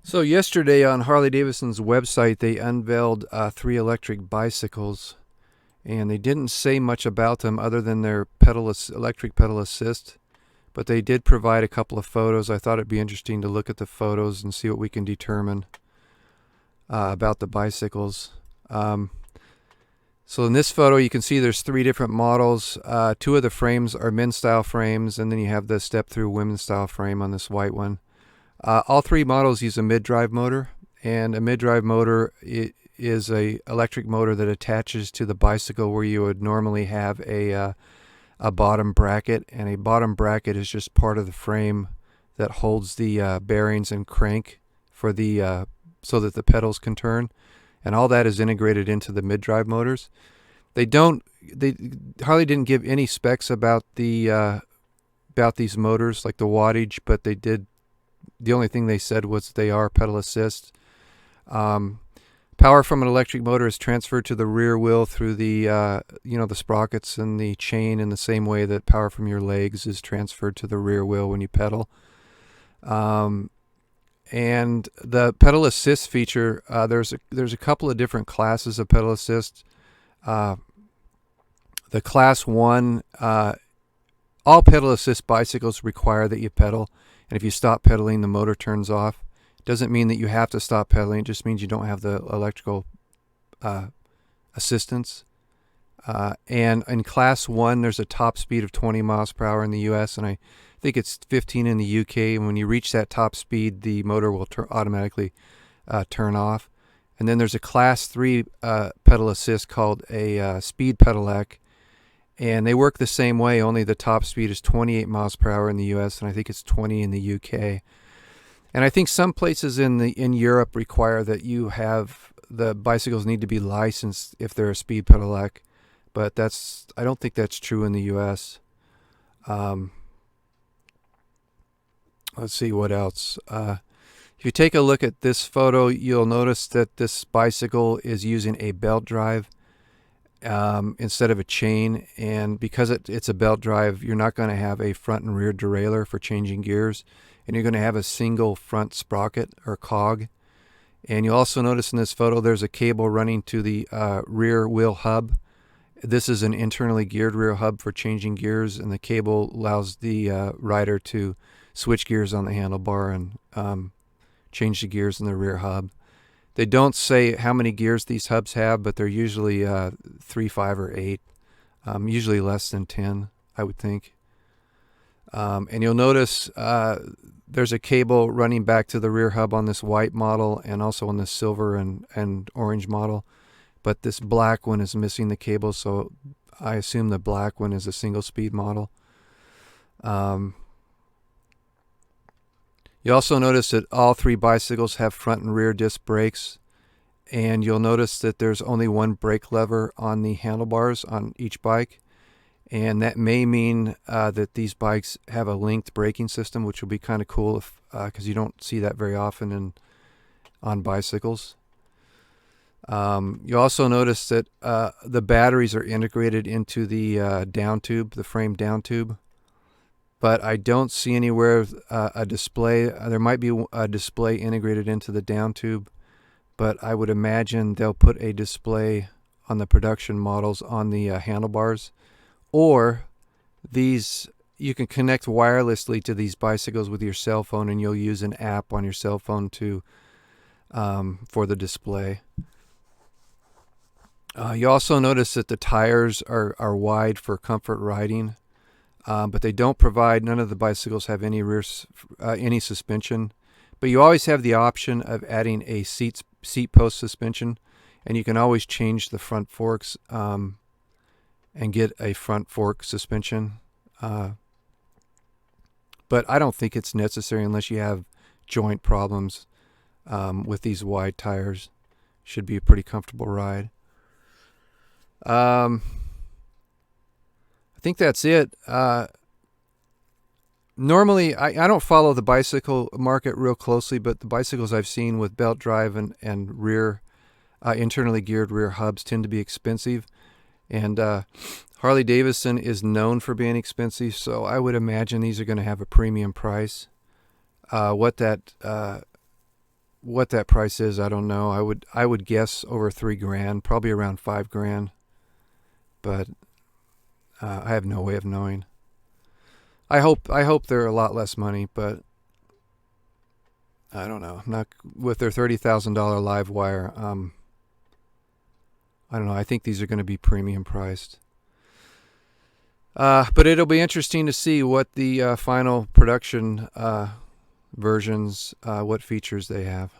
So yesterday on Harley Davidson's website, they unveiled three electric bicycles, and they didn't say much about them other than their electric pedal assist. But they did provide a couple of photos. I thought it'd be interesting to look at the photos and see what we can determine about the bicycles. So in this photo, you can see there's three different models. Two of the frames are men's style frames, and then you have the step-through women's style frame on this white one. All three models use a mid-drive motor, and a mid-drive motor is a electric motor that attaches to the bicycle where you would normally have a bottom bracket, and a bottom bracket is just part of the frame that holds the bearings and crank for the so that the pedals can turn, and all that is integrated into the mid-drive motors. Harley didn't give any specs about these motors, like the wattage, but they did. The only thing they said was they are pedal assist. Power from an electric motor is transferred to the rear wheel through the sprockets and the chain in the same way that power from your legs is transferred to the rear wheel when you pedal. And the pedal assist feature, there's a couple of different classes of pedal assist. The class 1, all pedal assist bicycles require that you pedal, and if you stop pedaling, the motor turns off. It doesn't mean that you have to stop pedaling. It just means you don't have the electrical assistance. And in class 1, there's a top speed of 20 miles per hour in the U.S., and I think it's 15 in the U.K. And when you reach that top speed, the motor will automatically turn off. And then there's a class 3 pedal assist called a speed pedelec, and they work the same way, only the top speed is 28 miles per hour in the U.S., and I think it's 20 in the U.K. And I think some places in Europe require that the bicycles need to be licensed if they're a speed pedelec, but I don't think that's true in the U.S. Let's see what else. If you take a look at this photo, you'll notice that this bicycle is using a belt drive instead of a chain, and because it's a belt drive, you're not going to have a front and rear derailleur for changing gears, and you're going to have a single front sprocket or cog. And you'll also notice in this photo there's a cable running to the rear wheel hub. This is an internally geared rear hub for changing gears, and the cable allows the rider to switch gears on the handlebar and change the gears in the rear hub. They don't say how many gears these hubs have, but they're usually 3, 5, or 8. Usually less than 10, I would think. And you'll notice there's a cable running back to the rear hub on this white model and also on the silver and orange model. But this black one is missing the cable, so I assume the black one is a single-speed model. You also notice that all three bicycles have front and rear disc brakes, and you'll notice that there's only one brake lever on the handlebars on each bike, and that may mean that these bikes have a linked braking system, which will be kind of cool because you don't see that very often on bicycles. You also notice that the batteries are integrated into the down tube, the frame down tube. But I don't see anywhere a display. There might be a display integrated into the down tube, but I would imagine they'll put a display on the production models on the handlebars, or you can connect wirelessly to these bicycles with your cell phone, and you'll use an app on your cell phone for the display. You also notice that the tires are wide for comfort riding. But they don't provide. None of the bicycles have any any suspension. But you always have the option of adding a seat post suspension, and you can always change the front forks and get a front fork suspension. But I don't think it's necessary unless you have joint problems with these wide tires. Should be a pretty comfortable ride. I think that's it. Normally, I don't follow the bicycle market real closely, but the bicycles I've seen with belt drive and rear internally geared rear hubs tend to be expensive. And Harley Davidson is known for being expensive, so I would imagine these are going to have a premium price. What that what that price is, I don't know. I would guess over $3,000, probably around $5,000, but I have no way of knowing. I hope they're a lot less money, but I don't know. Not with their $30,000 live wire. I don't know. I think these are going to be premium priced. But it'll be interesting to see what the final production versions, what features they have.